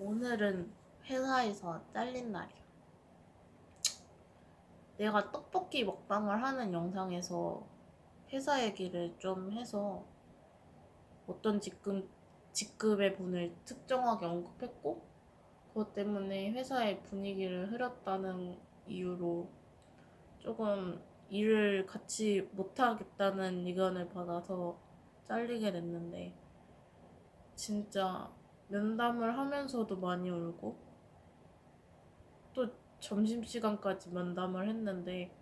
오늘은 회사에서 잘린 날이야. 내가 떡볶이 먹방을 하는 영상에서 회사 얘기를 좀 해서 어떤 직급의 분을 특정하게 언급했고, 그것 때문에 회사의 분위기를 흐렸다는 이유로 조금 일을 같이 못하겠다는 의견을 받아서 잘리게 됐는데, 진짜 면담을 하면서도 많이 울고, 또 점심시간까지 면담을 했는데,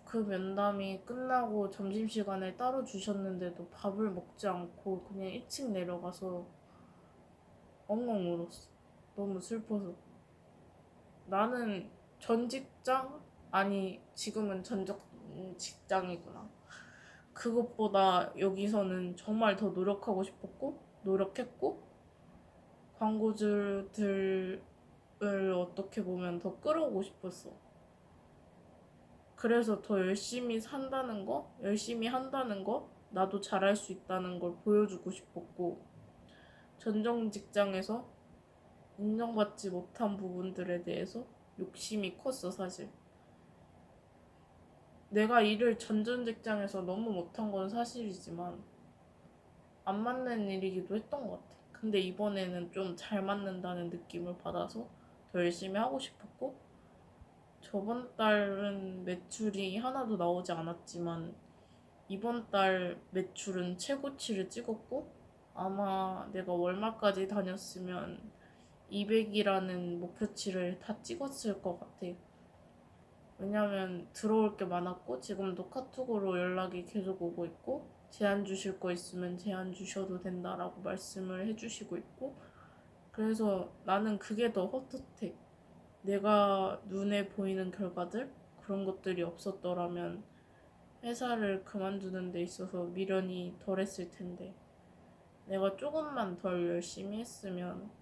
그 면담이 끝나고 점심시간에 따로 주셨는데도 밥을 먹지 않고 그냥 1층 내려가서 엉엉 울었어. 너무 슬퍼서. 나는 전 직장? 아니, 지금은 전적 직장이구나. 그것보다 여기서는 정말 더 노력하고 싶었고, 노력했고, 광고주들을 어떻게 보면 더 끌어오고 싶었어. 그래서 더 열심히 산다는 거, 열심히 한다는 거, 나도 잘할 수 있다는 걸 보여주고 싶었고, 전정 직장에서 인정받지 못한 부분들에 대해서 욕심이 컸어, 사실. 내가 일을 전전 직장에서 너무 못한 건 사실이지만, 안 맞는 일이기도 했던 것 같아. 근데 이번에는 좀 잘 맞는다는 느낌을 받아서 더 열심히 하고 싶었고, 저번 달은 매출이 하나도 나오지 않았지만, 이번 달 매출은 최고치를 찍었고, 아마 내가 월말까지 다녔으면 200이라는 목표치를 다 찍었을 것 같아. 왜냐면 들어올 게 많았고, 지금도 카톡으로 연락이 계속 오고 있고, 제안 주실 거 있으면 제안 주셔도 된다라고 말씀을 해주시고 있고, 그래서 나는 그게 더 헛헛해. 내가 눈에 보이는 결과들, 그런 것들이 없었더라면 회사를 그만두는 데 있어서 미련이 덜했을 텐데, 내가 조금만 덜 열심히 했으면,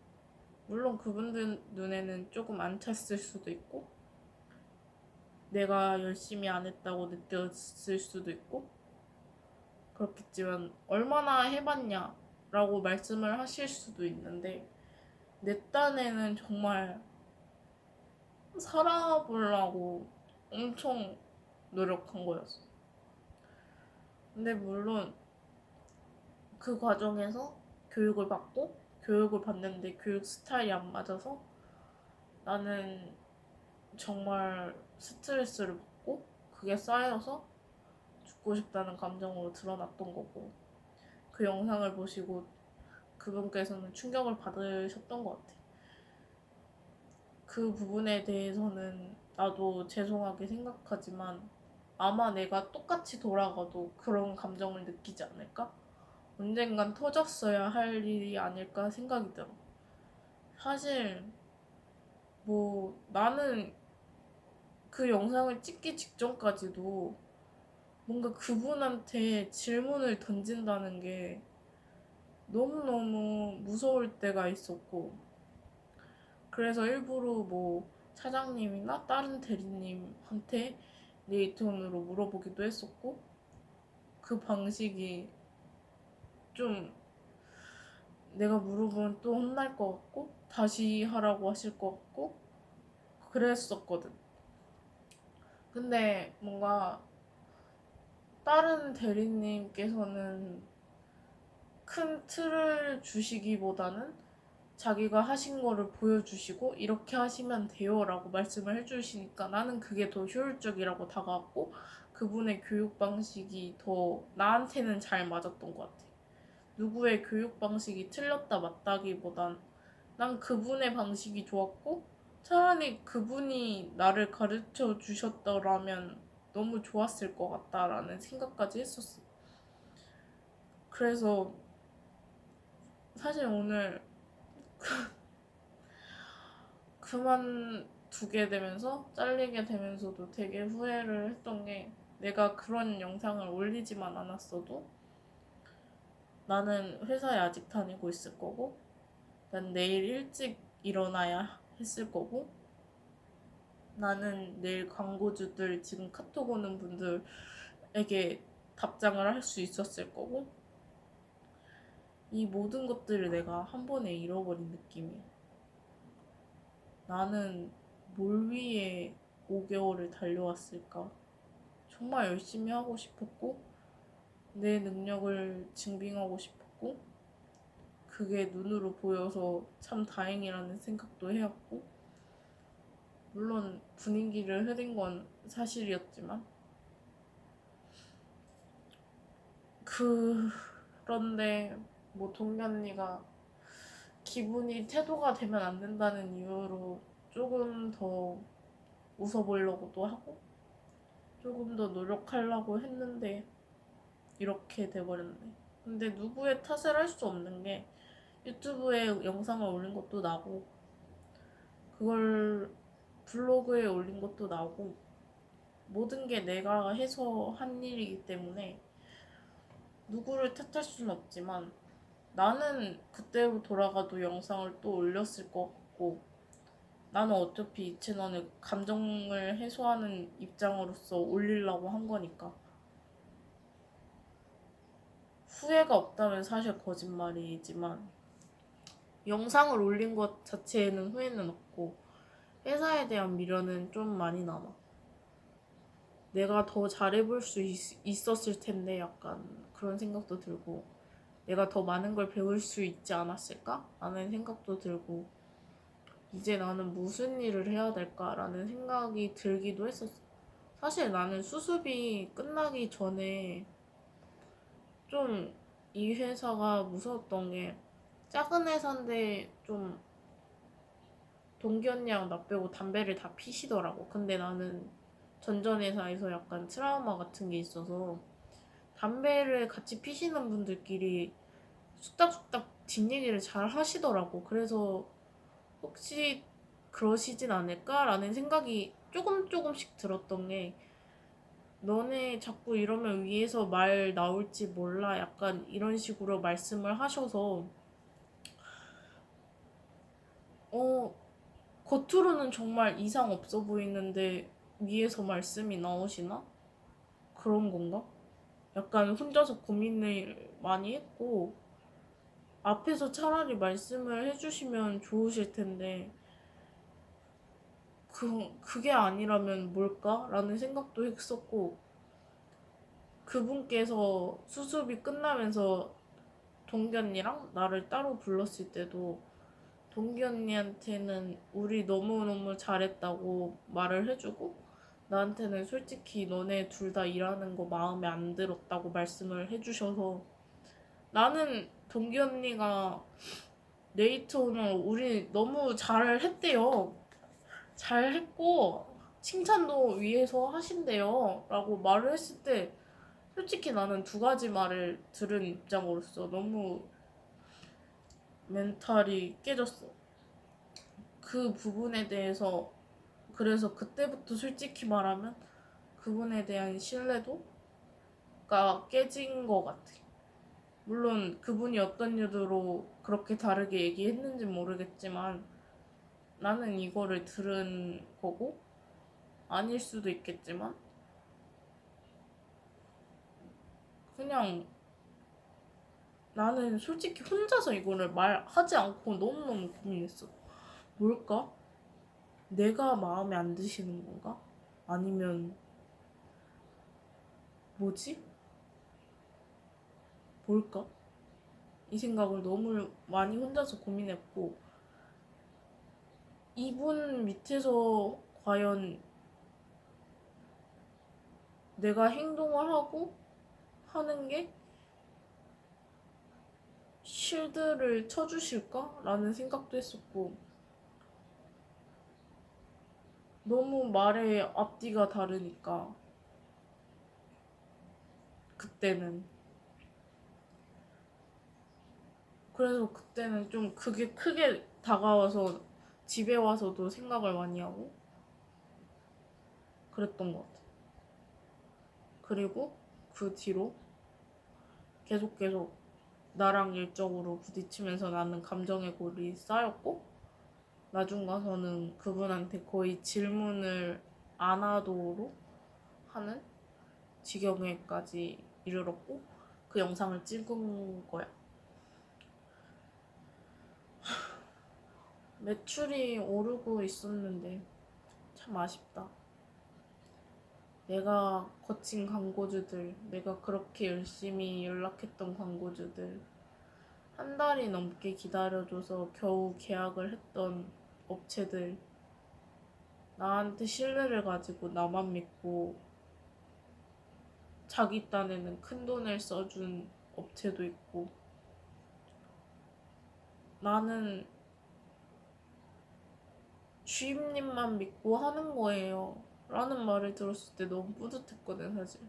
물론 그분들 눈에는 조금 안 찼을 수도 있고, 내가 열심히 안 했다고 느꼈을 수도 있고, 그렇겠지만 얼마나 해봤냐 라고 말씀을 하실 수도 있는데, 내 딴에는 정말 살아보려고 엄청 노력한 거였어. 근데 물론 그 과정에서 교육을 받는데 교육 스타일이 안 맞아서 나는 정말 스트레스를 받고, 그게 쌓여서 죽고 싶다는 감정으로 드러났던 거고, 그 영상을 보시고 그분께서는 충격을 받으셨던 것 같아. 그 부분에 대해서는 나도 죄송하게 생각하지만, 아마 내가 똑같이 돌아가도 그런 감정을 느끼지 않을까? 언젠간 터졌어야 할 일이 아닐까 생각이 들어. 사실 나는 그 영상을 찍기 직전까지도 뭔가 그분한테 질문을 던진다는 게 너무너무 무서울 때가 있었고, 그래서 일부러 차장님이나 다른 대리님한테 내 톤으로 물어보기도 했었고, 그 방식이 좀 내가 물어보면 또 혼날 것 같고 다시 하라고 하실 것 같고 그랬었거든. 근데 뭔가 다른 대리님께서는 큰 틀을 주시기보다는 자기가 하신 거를 보여주시고 이렇게 하시면 돼요 라고 말씀을 해주시니까 나는 그게 더 효율적이라고 다가왔고, 그분의 교육 방식이 더 나한테는 잘 맞았던 것 같아. 누구의 교육 방식이 틀렸다 맞다기보단 난 그분의 방식이 좋았고, 차라리 그분이 나를 가르쳐 주셨더라면 너무 좋았을 것 같다라는 생각까지 했었어. 그래서 사실 오늘 그만두게 되면서 잘리게 되면서도 되게 후회를 했던 게, 내가 그런 영상을 올리지만 않았어도 나는 회사에 아직 다니고 있을 거고, 난 내일 일찍 일어나야 했을 거고, 나는 내일 광고주들 지금 카톡 오는 분들에게 답장을 할 수 있었을 거고, 이 모든 것들을 내가 한 번에 잃어버린 느낌이야. 나는 뭘 위해 5개월을 달려왔을까? 정말 열심히 하고 싶었고, 내 능력을 증빙하고 싶었고, 그게 눈으로 보여서 참 다행이라는 생각도 해왔고, 물론 분위기를 흐린 건 사실이었지만, 그런데 뭐 동기 언니가 기분이 태도가 되면 안 된다는 이유로 조금 더 웃어보려고도 하고 조금 더 노력하려고 했는데 이렇게 돼버렸네. 근데 누구의 탓을 할 수 없는 게 유튜브에 영상을 올린 것도 나고 그걸 블로그에 올린 것도 나고 모든 게 내가 해서 한 일이기 때문에 누구를 탓할 수는 없지만 나는 그때로 돌아가도 영상을 또 올렸을 것 같고 나는 어차피 이 채널에 감정을 해소하는 입장으로서 올리려고 한 거니까 후회가 없다면 사실 거짓말이지만 영상을 올린 것 자체에는 후회는 없고 회사에 대한 미련은 좀 많이 남아. 내가 더 잘해볼 수 있었을 텐데 약간 그런 생각도 들고 내가 더 많은 걸 배울 수 있지 않았을까? 라는 생각도 들고 이제 나는 무슨 일을 해야 될까라는 생각이 들기도 했었어. 사실 나는 수습이 끝나기 전에 좀 이 회사가 무서웠던 게 작은 회사인데 좀 동기 언니랑 나 빼고 담배를 다 피시더라고. 근데 나는 전전 회사에서 약간 트라우마 같은 게 있어서 담배를 같이 피시는 분들끼리 쑥닥쑥닥 뒷얘기를 잘 하시더라고. 그래서 혹시 그러시진 않을까라는 생각이 조금씩 들었던 게 너네 자꾸 이러면 위에서 말 나올지 몰라 약간 이런 식으로 말씀을 하셔서 어 겉으로는 정말 이상 없어 보이는데 위에서 말씀이 나오시나? 그런 건가? 약간 혼자서 고민을 많이 했고 앞에서 차라리 말씀을 해주시면 좋으실 텐데 그게 아니라면 뭘까? 라는 생각도 했었고 그분께서 수습이 끝나면서 동기 언니랑 나를 따로 불렀을 때도 동기 언니한테는 우리 너무너무 잘했다고 말을 해주고 나한테는 솔직히 너네 둘 다 일하는 거 마음에 안 들었다고 말씀을 해주셔서 나는 동기 언니가 네이트 오늘 우리 너무 잘했대요. 잘했고 칭찬도 위에서 하신대요 라고 말을 했을 때 솔직히 나는 두 가지 말을 들은 입장으로서 너무 멘탈이 깨졌어. 그 부분에 대해서 그래서 그때부터 솔직히 말하면 그분에 대한 신뢰도가 깨진 것 같아. 물론 그분이 어떤 이유로 그렇게 다르게 얘기했는지 모르겠지만 나는 이거를 들은 거고 아닐 수도 있겠지만 그냥 나는 솔직히 혼자서 이거를 말하지 않고 너무너무 고민했어. 뭘까? 내가 마음에 안 드시는 건가? 아니면 뭐지? 뭘까? 이 생각을 너무 많이 혼자서 고민했고 이분 밑에서 과연 내가 행동을 하고 하는 게 실드를 쳐주실까? 라는 생각도 했었고 너무 말의 앞뒤가 다르니까 그때는 그래서 그때는 좀 그게 크게 다가와서 집에 와서도 생각을 많이 하고 그랬던 것 같아. 그리고 그 뒤로 계속 나랑 일적으로 부딪히면서 나는 감정의 골이 쌓였고 나중 가서는 그분한테 거의 질문을 안 하도록 하는 지경에까지 이르렀고 그 영상을 찍은 거야. 매출이 오르고 있었는데 참 아쉽다. 내가 거친 광고주들, 내가 그렇게 열심히 연락했던 광고주들, 한 달이 넘게 기다려줘서 겨우 계약을 했던 업체들, 나한테 신뢰를 가지고 나만 믿고 자기 딴에는 큰 돈을 써준 업체도 있고, 나는 주임님만 믿고 하는 거예요 라는 말을 들었을 때 너무 뿌듯했거든. 사실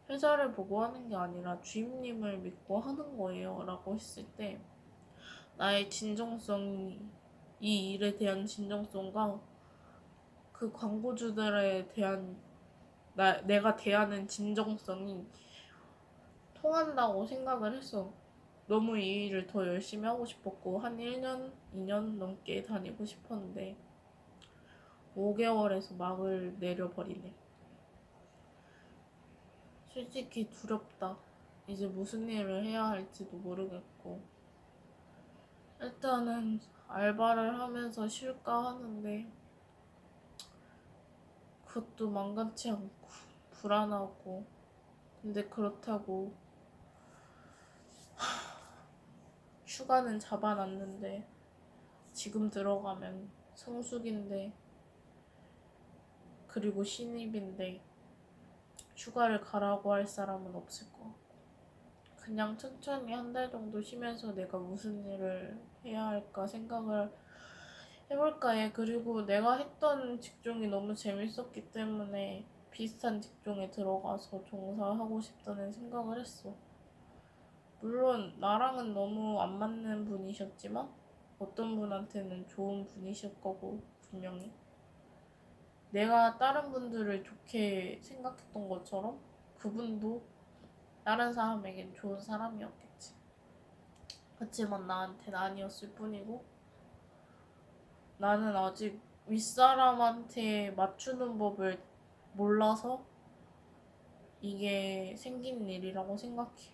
회사를 보고 하는 게 아니라 주임님을 믿고 하는 거예요 라고 했을 때 나의 진정성이, 이 일에 대한 진정성과 그 광고주들에 대한 내가 대하는 진정성이 통한다고 생각을 했어. 너무 이 일을 더 열심히 하고 싶었고 한 1년, 2년 넘게 다니고 싶었는데 5개월에서 막을 내려버리네. 솔직히 두렵다. 이제 무슨 일을 해야 할지도 모르겠고, 일단은 알바를 하면서 쉴까 하는데 그것도 만만치 않고 불안하고, 근데 그렇다고 휴가는 잡아놨는데 지금 들어가면 성수기인데 그리고 신입인데 휴가를 가라고 할 사람은 없을 것 같고, 그냥 천천히 한 달 정도 쉬면서 내가 무슨 일을 해야 할까 생각을 해볼까 해. 그리고 내가 했던 직종이 너무 재밌었기 때문에 비슷한 직종에 들어가서 종사하고 싶다는 생각을 했어. 물론 나랑은 너무 안 맞는 분이셨지만 어떤 분한테는 좋은 분이실 거고, 분명히 내가 다른 분들을 좋게 생각했던 것처럼 그분도 다른 사람에겐 좋은 사람이었겠지. 그렇지만 나한테는 아니었을 뿐이고, 나는 아직 윗사람한테 맞추는 법을 몰라서 이게 생긴 일이라고 생각해.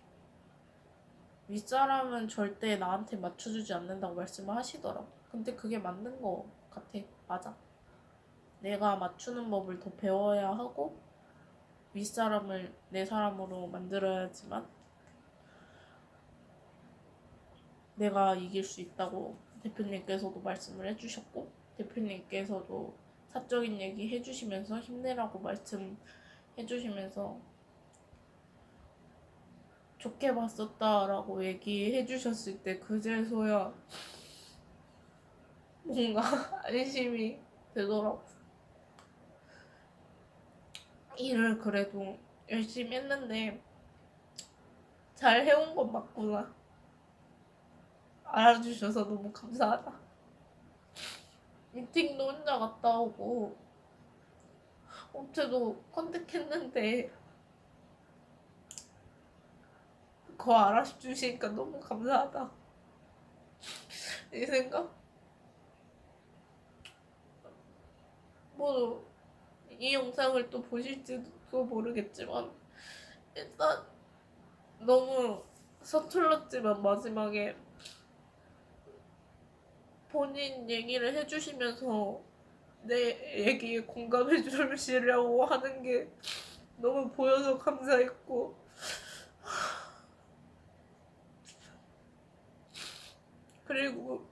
윗사람은 절대 나한테 맞춰주지 않는다고 말씀을 하시더라고. 근데 그게 맞는 거 같아. 맞아. 내가 맞추는 법을 더 배워야 하고 윗사람을 내 사람으로 만들어야지만 내가 이길 수 있다고 대표님께서도 말씀을 해주셨고, 대표님께서도 사적인 얘기 해주시면서 힘내라고 말씀해주시면서 좋게 봤었다라고 얘기해 주셨을 때 그제서야 뭔가 안심이 되더라고. 일을 그래도 열심히 했는데 잘 해온 건 맞구나. 알아주셔서 너무 감사하다. 미팅도 혼자 갔다 오고 업체도 컨택했는데 그거 알아주시니까 너무 감사하다. 이 생각? 뭐 이 영상을 또 보실지도 모르겠지만 일단 너무 서툴렀지만 마지막에 본인 얘기를 해주시면서 내 얘기에 공감해 주시려고 하는 게 너무 보여서 감사했고, 그리고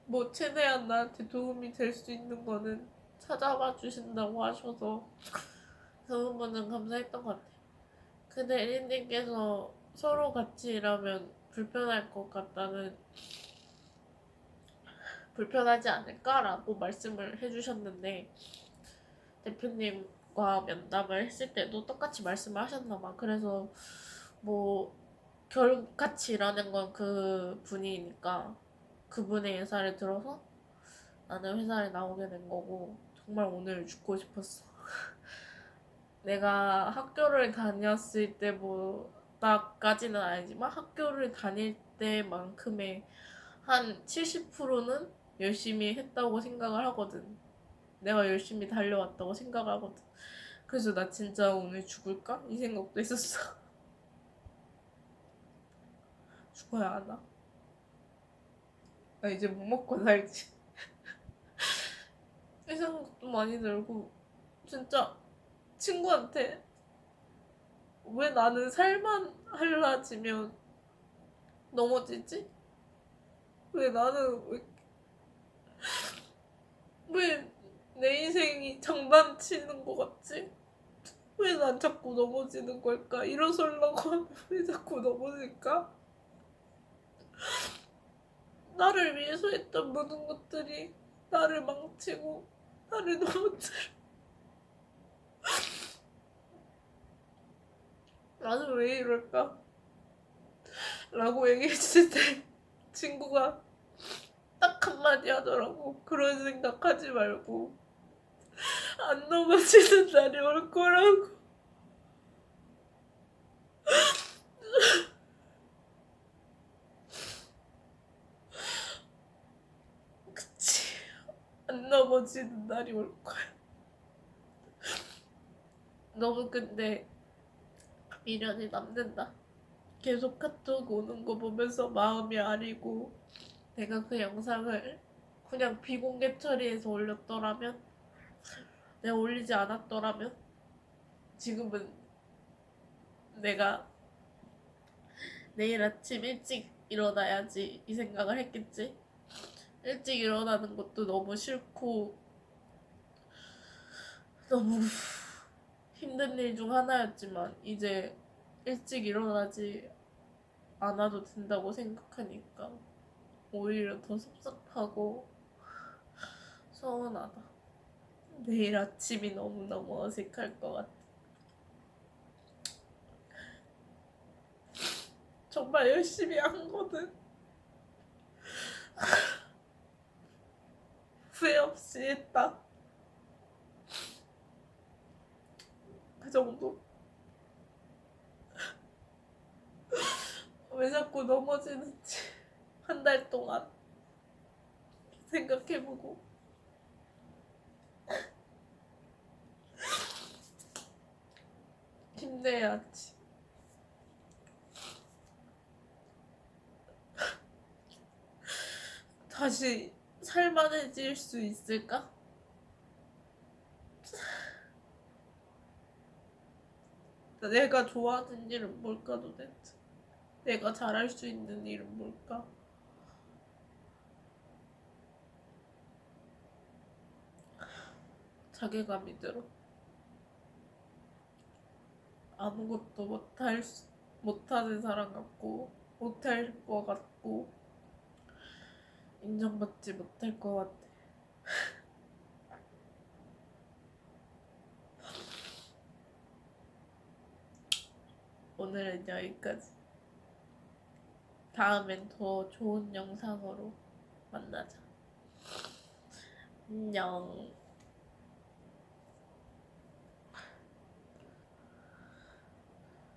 뭐 최대한 나한테 도움이 될 수 있는 거는 찾아봐 주신다고 하셔서 그런 거는 감사했던 것 같아요. 근데 애린님께서 서로 같이 일하면 불편할 것 같다는, 불편하지 않을까라고 말씀을 해주셨는데 대표님과 면담을 했을 때도 똑같이 말씀을 하셨나봐. 그래서 뭐 결국 같이 일하는 건 그 분이니까 그분의 예사를 들어서 나는 회사에 나오게 된 거고, 정말 오늘 죽고 싶었어. 내가 학교를 다녔을 때보다까지는 아니지만 학교를 다닐 때만큼의 한 70%는 열심히 했다고 생각을 하거든. 내가 열심히 달려왔다고 생각을 하거든. 그래서 나 진짜 오늘 죽을까? 이 생각도 했었어. 죽어야 하나? 나 이제 못 먹고 살지. 이 생각도 많이 들고 진짜 친구한테 왜 나는 살만 할라지면 넘어지지? 왜 나는 왜 내 인생이 장난치는 것 같지? 왜 난 자꾸 넘어지는 걸까? 일어서려고 하면 왜 자꾸 넘어질까? 나를 위해서 했던 모든 것들이 나를 망치고 나를 넘어뜨려. 나는 왜 이럴까? 라고 얘기했을 때 친구가 딱 한마디 하더라고. 그런 생각하지 말고 안 넘어지는 날이 올 거라고. 그치. 안 넘어지는 날이 올 거야. 너무 근데 미련이 남는다. 계속 카톡 오는 거 보면서 마음이 아리고 내가 그 영상을 그냥 비공개 처리해서 올렸더라면, 내가 올리지 않았더라면 지금은 내가 내일 아침 일찍 일어나야지 이 생각을 했겠지. 일찍 일어나는 것도 너무 싫고 너무 힘든 일 중 하나였지만 이제 일찍 일어나지 않아도 된다고 생각하니까 오히려 더 섭섭하고 서운하다. 내일 아침이 너무너무 어색할 것 같아. 정말 열심히 한 거는 후회 없이 했다. 그 정도. 왜 자꾸 넘어지는지 한 달 동안 생각해보고 힘내야지. 다시 살만해질 수 있을까? 내가 좋아하는 일은 뭘까 도대체? 내가 잘할 수 있는 일은 뭘까? 자괴감이 들어. 아무것도 못하는 사람 같고 못할 것 같고 인정받지 못할 것 같아. 오늘은 여기까지. 다음엔 더 좋은 영상으로 만나자. 안녕.